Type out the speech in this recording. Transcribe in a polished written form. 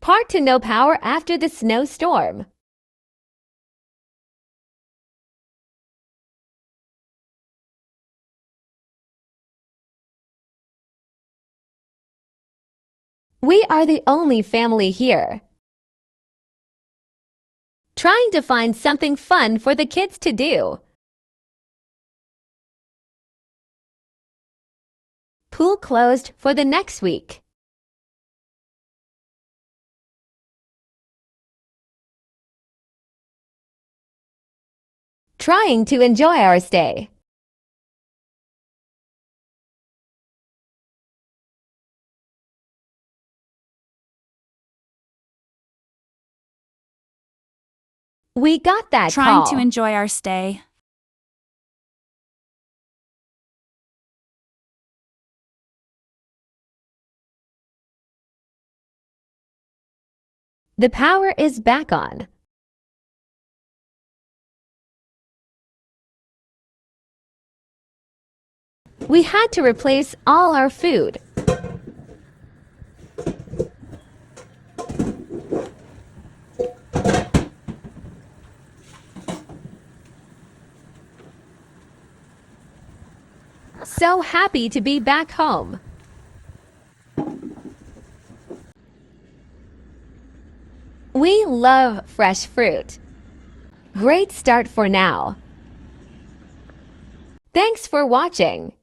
Part to no power after the snowstorm. We are the only family here. Trying to find something fun for the kids to do. Pool closed for the next week. Trying to enjoy our stay. We got that Trying call. to enjoy our stay. The power is back on. We had to replace all our food. So happy to be back home. We love fresh fruit. Great start for now. Thanks for watching.